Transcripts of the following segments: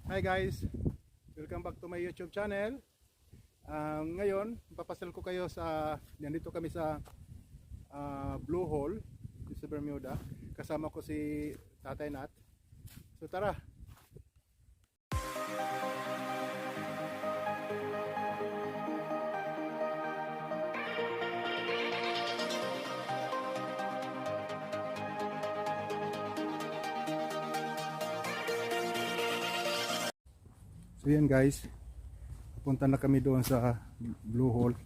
Hi guys, welcome back to my YouTube channel. Ngayon, papasal ko kayo sa, nandito kami sa Blue Hole sa Bermuda. Kasama ko si Tatay Nat. So tara. So yan guys, punta na kami doon sa Blue Hole.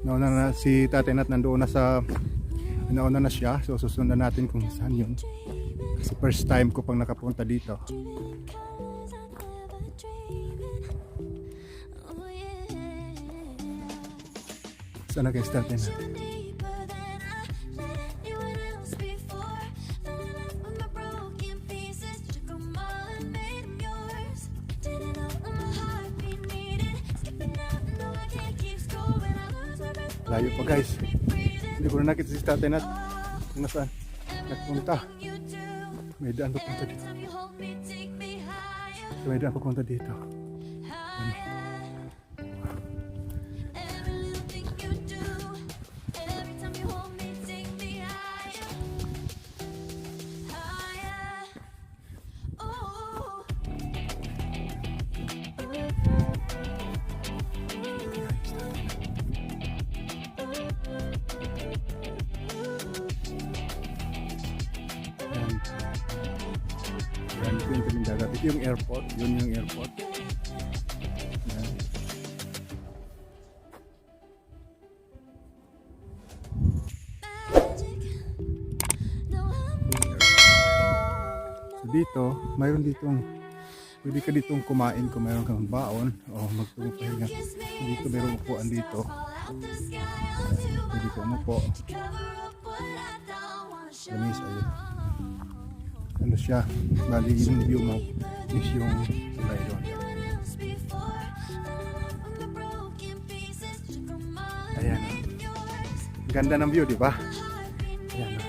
Nauna na si Tatay Nat, nandoon na sa, nauna na siya. So susundan natin kung saan yun. Kasi first time ko pang nakapunta dito. Sana guys, Tatay Nat. Layo pa guys. Hindi ko na nakita si Tatay Nat kung nasaan nagpunta. May daan papunta dito. May daan papunta dito. Yan, ito yung kaming dagat. Ito yung airport. Yun yung airport. Yan. So dito, mayroon ditong, pwede ka ditong kumain kung mayroon kang baon o magpahinga. Dito mayroong upuan dito. Pwede ka umupo. Lamis, ayun. Ano siya, bali yung view mo is yung tulay doon. Ayan, ganda ng view, di ba? Ayan.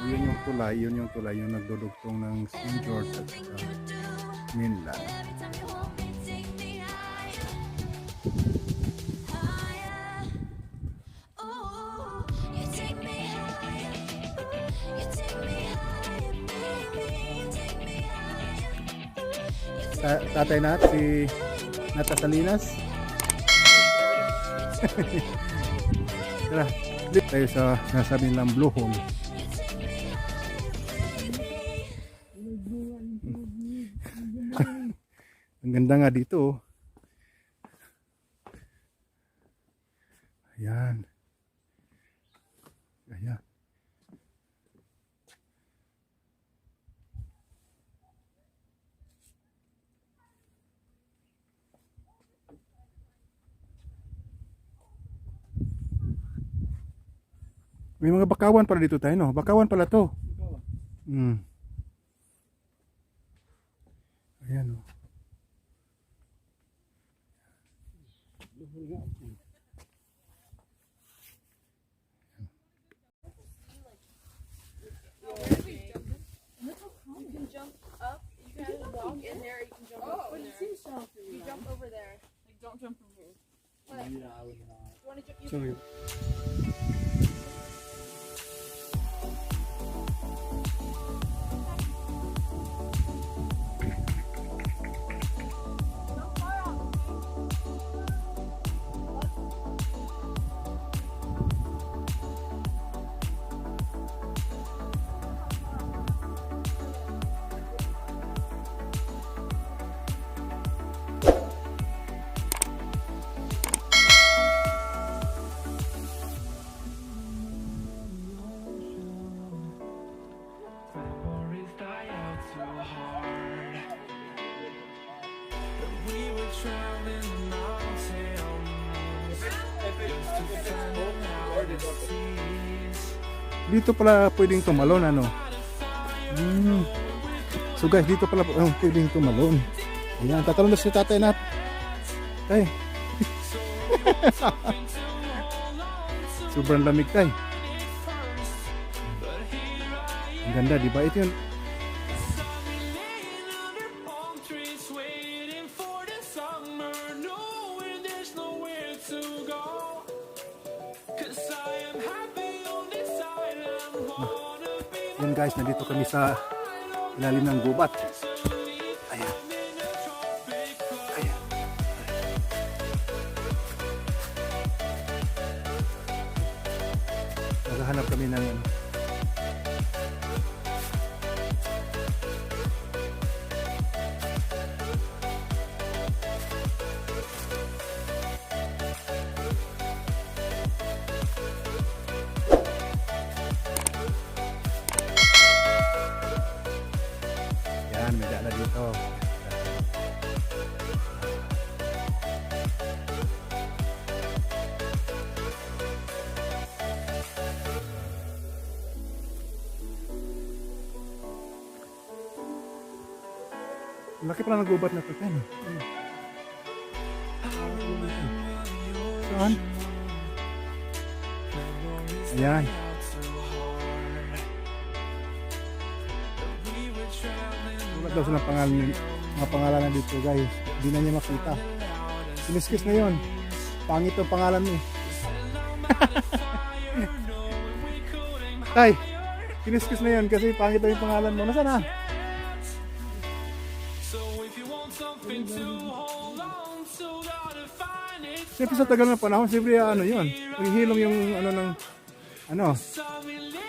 Yun yung tulay yung nagdudugtong ng St. George at mainland. Tatay Nat, si Nata Salinas. Tara, dito tayo sa nasabi nilang Blue Hole. Ang ganda nga dito. Ayan. Ayan. May mga bakawan pala dito tayo, no? Bakawan pala to. Ayan, oh. You can jump up, you can walk in there, you can jump up in there. You jump over there. Like, don't jump from here. What? You want to jump? Sorry. Dito pala pwedeng tumalon, ano? So guys, dito pala pwedeng tumalon. Ayan, tatalon na si tatay nat. Tay. Sobrang lamig, tay. Ang ganda, di ba? Ito yun. Yan guys, nandito kami sa ilalim ng gubat. Ayan. Ayan. Naghahanap kami ng yan, may dala dito. Laki pala ng gubat na ito. Saan? Ayan. Wala daw silang pangalan, mga pangalanan dito guys. Hindi na niya makita. Kiniskis na yun. Pangit ang pangalan mo. Tay, kiniskis na yun kasi pangit daw yung pangalan mo. Nasaan na? Siyempre sa tagal ng panahon, siyempre ano yun. Naghihilom yung ano ng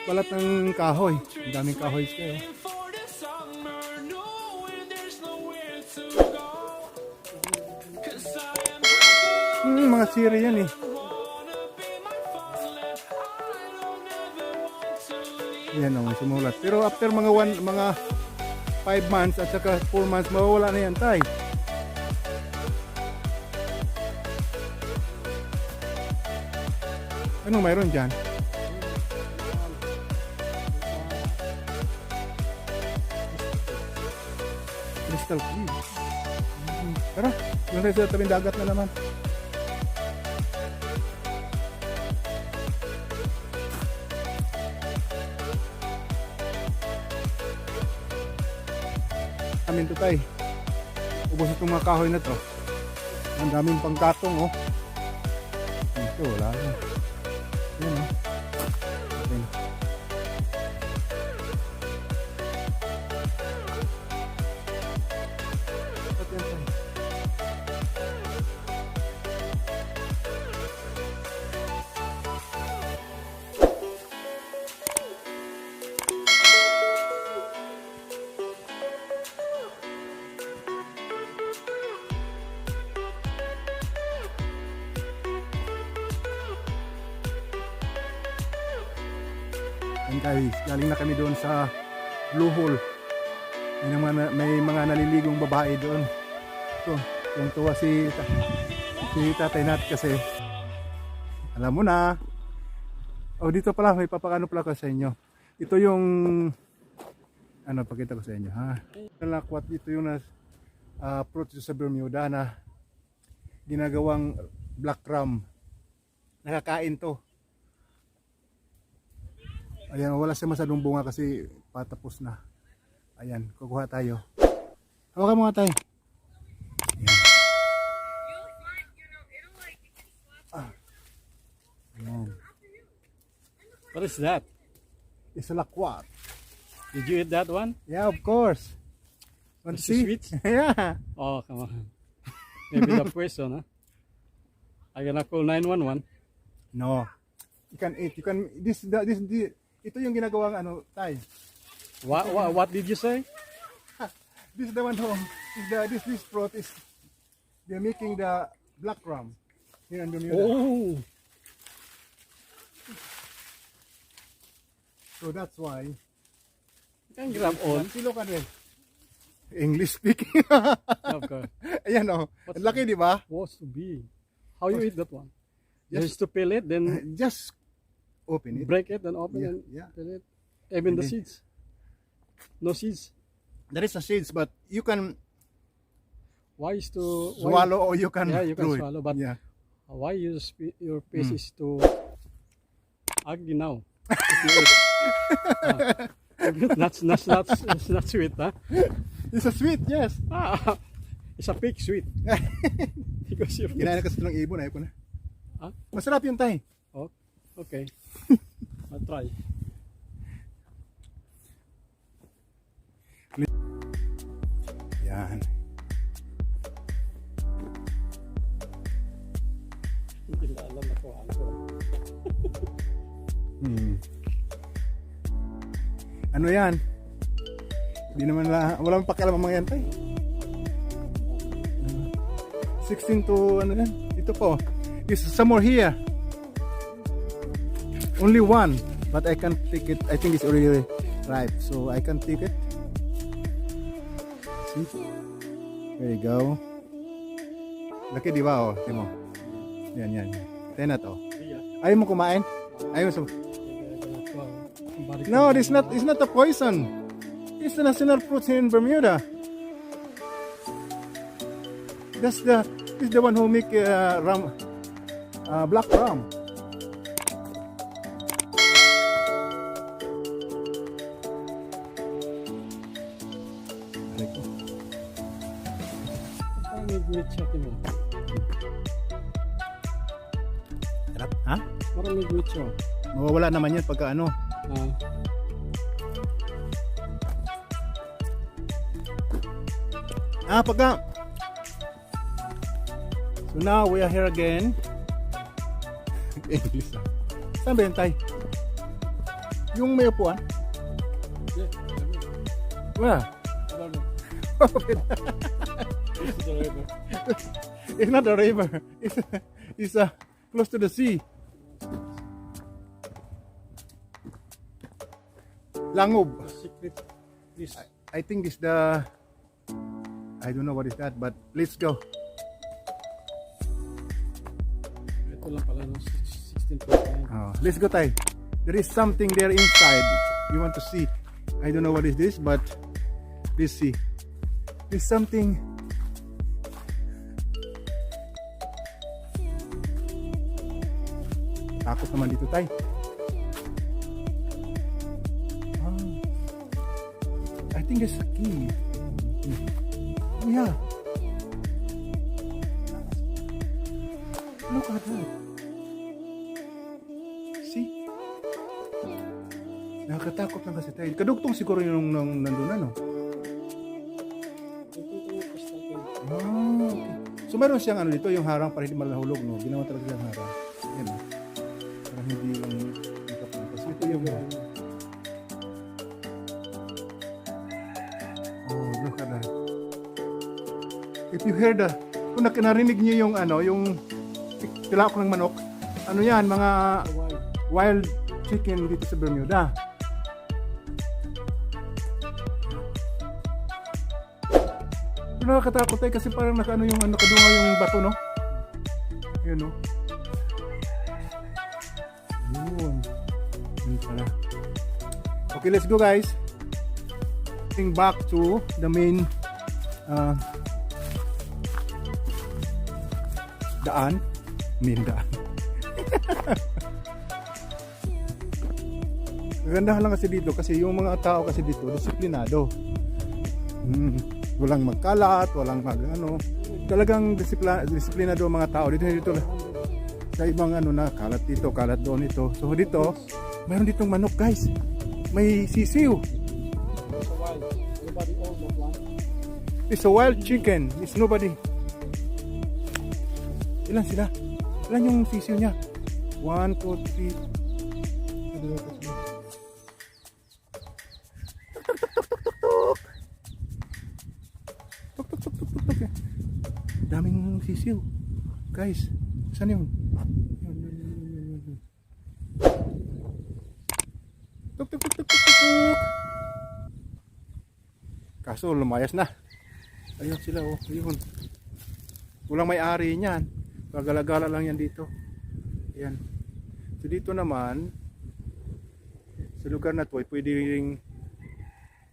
balat ng kahoy. Ang daming kahoy kayo. Mga siri yan eh. Yan o, sumulat. Pero after mga 5 months at saka 4 months, mawawala na yan, tay. Anong mayroon dyan? Crystal clear. Tara, yung tayo sa tabing dagat na naman. Amin to tay. Ubos itong mga kahoy na to. Ang daming pangkatong oh. Ito wala na. Yan oh. Okay. And guys, galing na kami doon sa Blue Hole. May mga naliligong babae doon. So, yung tuwa si Tatay Nat kasi alam mo na. Oh, dito pala may papakano pala ko sa inyo. Ito yung pakita ko sa inyo ha. Nalakwat ito yung fruit sa Bermuda na ginagawang black rum. Nakakain to. Ayan, wala siya masadong bunga kasi patapos na. Ayan, kukuha tayo. Hawakan mo nga tayo. Ayan. What is that? It's a lakwat. Did you eat that one? Yeah, of course. Want to Is it see? sweet? Yeah. Oh, come on. Maybe the person, huh? I gonna call 911. No. You can eat. You can ito yung ginagawang tay. What did you say? This is the one who this fruit is they're making the black rum here in Bermuda. Oh, So that's why. you can grab all. Silo ka rin. English speaking. Of course. Ayan oh. Ang laki, di ba? Supposed to be. How you eat that one? Just to peel it, then just open it. break it, then open Yeah, and yeah. peel it. Even the Okay. seeds. No seeds. There is a seeds, but you can Why is to swallow or you can Yeah, you can throw it. swallow, but yeah. why your face Mm. is too ugly now? If you eat. It's not sweet, huh? It's a sweet, yes. Ah, it's a fake sweet. Because your Kinain face. na kasi ng ibon, ayoko na. Ah? Masarap yung tay. Oh, okay. I'll try. Yan. Hindi na alam na kung ano. Ano yan? Hindi naman walang pakialam ang mga yan tay. 16 to ano yan? Ito po. Is somewhere here. Only one, but I can't take it. I think it's already ripe, so I can take it. See? There you go. Laki di ba oh? Tingnan mo. Yan. Tayo na to. Ayaw mo kumain? Ayaw mo. No, it's not a poison. It's the national fruit in Bermuda. This the one who make rum, black rum. Parang may gulit siya, Timo. Sarap, ha? Parang may gulit siya. Mawawala naman yan pagka ano. Pagka. So now we are here again. English na. Saan ba yun, tay? Yung may upuan? Yeah. Wala. This is the river. It's not a river. It's close to the sea. Langob. Secret. This. I think this the. I don't know what is that, but let's go. Ito lang pala, no? 16.9. Let's go, tay. There is something there inside. We want to see. I don't know what is this, but let's see. There's something. Takot naman dito, tay. I think there's a key. Oh yeah. Look at that. See? Nakakatakot lang kasi tayo. Kadugtong siguro yung nandun ano. Okay. So meron siyang ano dito, yung harang para hindi malahulog, no? Ginawa talaga yung harang. Yan, no? Para hindi yung ikapapas. Ito yung oh, look at that. If you hear the, kung narinig niyo yung ano, yung tilak ng manok, ano yan, mga wild chicken dito sa Bermuda. Pero nakakatakot tayo kasi parang nakaano yung ano, kadungaw yung bato, no? Yun, no? Yun. Yun pala. Okay, let's go, guys. Back to the main daan. Ganda lang kasi dito kasi yung mga tao kasi dito disiplinado. Walang magkalat, walang ano. Talagang disiplinado ang mga tao dito sa ibang ano na kalat dito, kalat doon ito. So dito, mayroon ditong manok, guys. May sisiw. It's a wild chicken. It's nobody. Ilan sila? Ilan yung sisiw niya? 1, 2, 3. Tuk. Daming sisiw. Guys, saan yun? Yun. Tuk. Kaso lumayas na. Ayun sila, oh. Ayun. Walang may-ari niyan. Pagala-gala lang yan dito. Yan. So dito naman sa lugar na to, pwede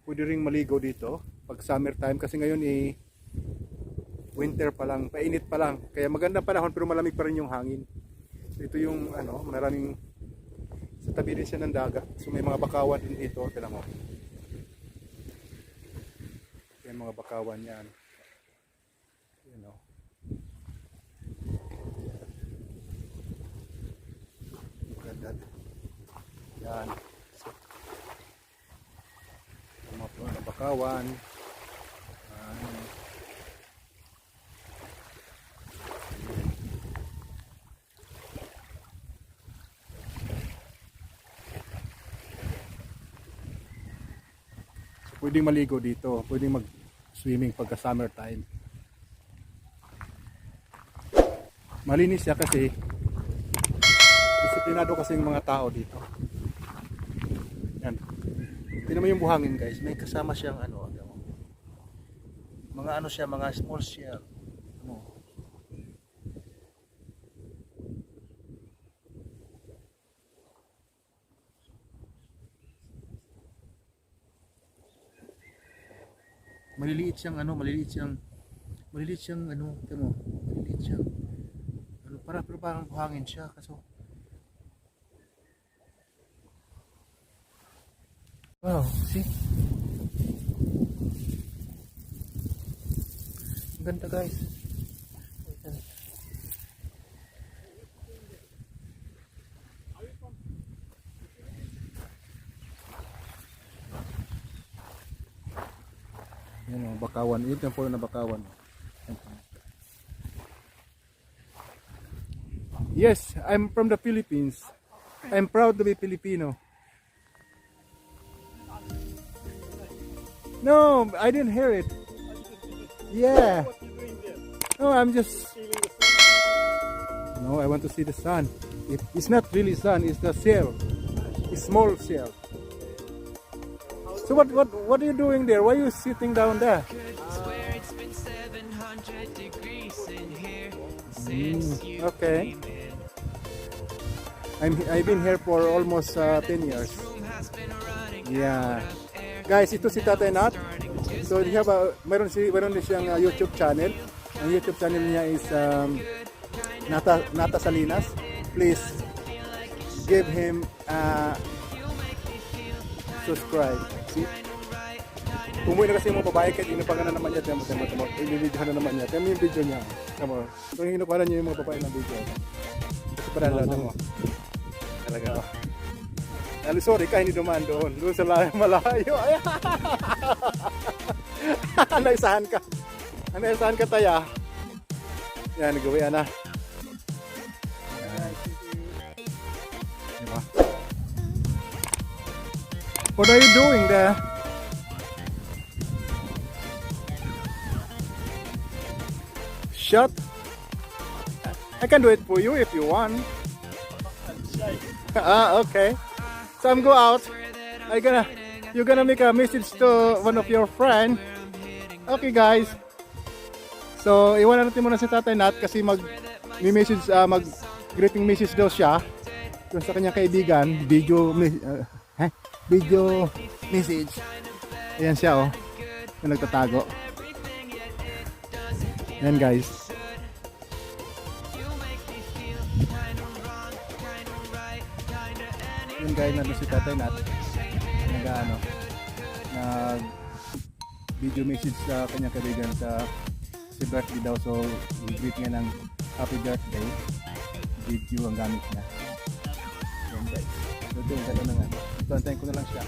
ring maligo dito pag summer time, kasi ngayon winter pa lang, painit pa lang. Kaya magandang panahon pero malamig pa rin yung hangin. So ito yung maraming, sa tabi din siya ng dagat. So may mga bakawan din dito, tingnan mo. Yan mga bakawan yan. Yan. Mga bakawan. So, pwedeng maligo dito. Pwedeng mag-swimming pagka summer time. Malinis siya kasi disiplinado kasi yung mga tao dito. Yan. Tingnan mo yung buhangin, guys. May kasama siyang mga siya, mga small shell. Maliliit siyang pero parang buhangin siya, kaso wow, see? Ang ganda, guys. Yan bakawan. Ito yung puro na bakawan. Yes, I'm from the Philippines. I'm proud to be Filipino. No, I didn't hear it. Yeah. No, I'm just... No, I want to see the sun. It's not really sun, it's the shell. It's small shell. So what are you doing there? Why are you sitting down there? Okay. I've been here for almost 10 years. Yeah. Guys, ito si Tatay Nat. So meron din siyang YouTube channel. Ang YouTube channel niya is Nata Salinas. Please give him subscribe. See? Umuwi na kasi yung mga babae kahit inupagan na naman niya. Temo, i-video na naman niya. Temo yung video niya. Temo. Kung inupagan niyo yung mga babae ng video. Kasi parang lalo mo. Talaga. Sorry ka, hindi dumaan doon. Doon sa malayo. Naisahan ka. Naisahan ka taya. Yan, nagawian na. Diba? What are you doing there? Shut. I can do it for you if you want. Okay. So I'm go out. You're gonna make a message to one of your friend. Okay, guys. So iwanan natin muna si Tatay Nat kasi mag-message, mag-greeting message daw siya doon sa kanyang kaibigan. Video message. Ayan siya, yung nagtatago. Ayan, guys. Yung guy na si Tatay Nat nag video message sa kanyang kaibigan sa birthday daw, so i-greet niya ng happy birthday. Video ang gamit niya. Yan, guys. So ito yung gano'n nga. So antayin ko na lang siya.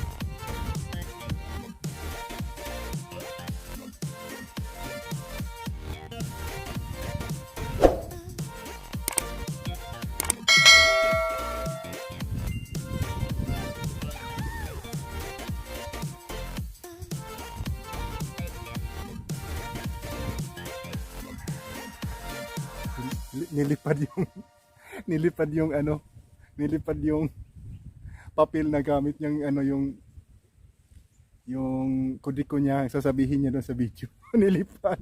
nilipad yung papel na gamit niyang yung kodiko niya, sasabihin niya doon sa video. Nilipad.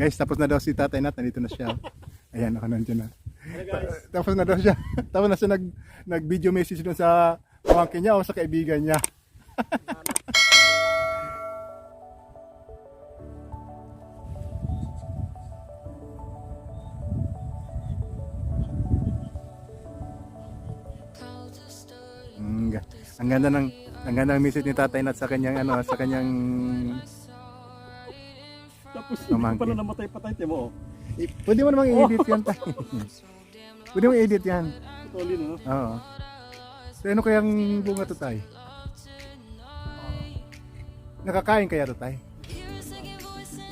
Guys, tapos na daw si Tatay Nat, nandito na siya. Ayan, nandiyan na. Hey guys. Tapos na daw siya. Tapos na siya nag-video message doon sa pamangkin niya o sa kaibigan niya. Ang ganda ng message ni Tatay Nat sa kanyang Tapos hindi ko pala namatay patay mo. Pwede mo namang i-edit yan tayo. Pwede mo i-edit yan. Totally no. Oo. So ano kayang bunga to tay? Nakakain kaya to tay?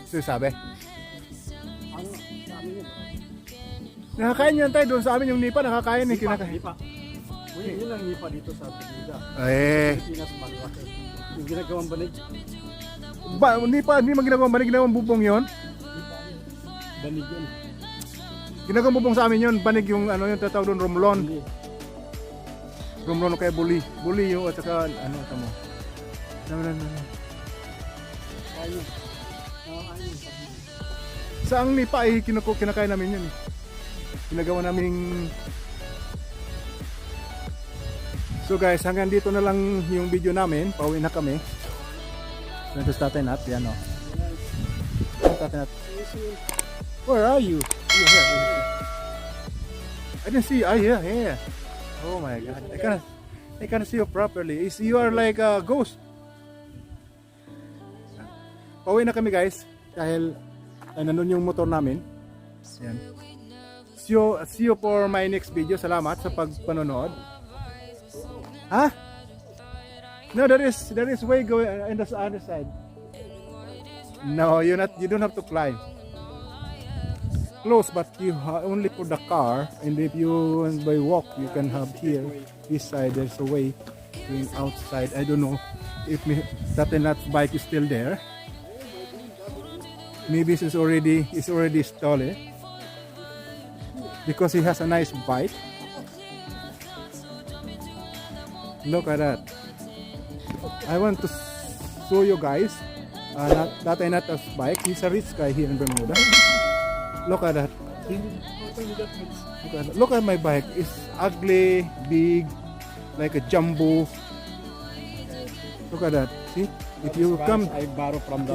So sabi? Ang sa amin yun. Nakakain yan tayo doon sa amin yung nipa, nakakain eh kinakain. Nipa. Uy, yun ang nipa dito sa Pinida. Pilipinas malaki. Yung ginagawang banig. Nipa, hindi man ginagawang bubong yon. Banig yun. Ginagawang bubong sa amin yon, banig yung ano yung tatawag doon, romlon. Romlon o kaya buli. Buli yung at saka ano tamo. No. Ayun. Ayun. Sa ang nipa ay kinakain namin yun eh. Ginagawa namin. So guys, hanggang dito na lang yung video namin. Pauwi na kami. Ito sa Tatay Nat, yan o. Tatay Nat. Where are you? You're here. I didn't see you. Here. Oh my God. I can't see you properly. You are like a ghost. Pauwi na kami guys. Dahil nandun yung motor namin. Yan. See you for my next video. Salamat sa pagpanonood. Huh? No, there is way going on the other side. No, you don't have to climb. Close, but you only for the car, and if you by walk, you can have here. This side, there's a way going outside. I don't know if Tatay Nat's bike is still there. Maybe it's already stolen because he has a nice bike. Look at that. I want to show you guys Tatay Nat's bike. He's a rich guy here in Bermuda. Look at that. Look at my bike. It's ugly, big, like a jumbo. Look at that. See? If you come, I borrow from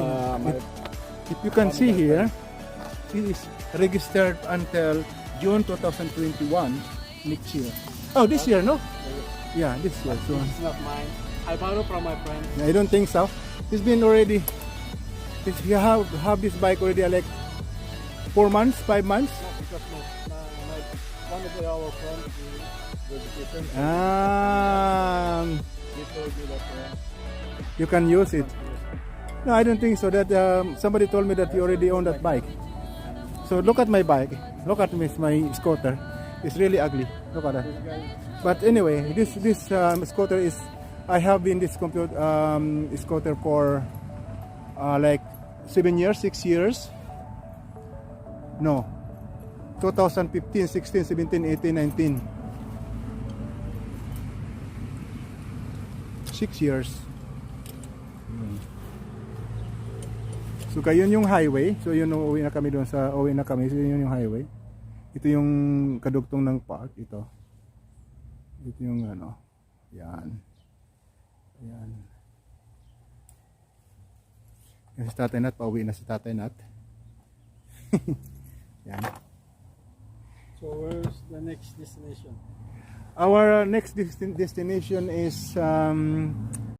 if you can see here, it is registered until June 2021 next year. Oh, this year, no? Yeah, this year. So it's not mine. I borrow from my friend. I don't think so. It's been already. You have this bike already like 4 months, 5 months. No, because one of our friends the different. He told you that You can use it. No, I don't think so. That somebody told me that you already own that bike. So look at my bike. Look at my scooter. It's really ugly. Look at that. But anyway, this scooter is. I have been this scooter for like 7 years, 6 years. No. 2015, 16, 17, 18, 19. 6 years. So kayon yung highway. So yun uwi na kami doon sa So yun yung highway. Ito yung kadugtong ng park ito. Ito yung ano. Yan. Yan. Yan si Tatay Nat, pauwi na si Tatay Nat. Yan. So where's the next destination? Our next destination is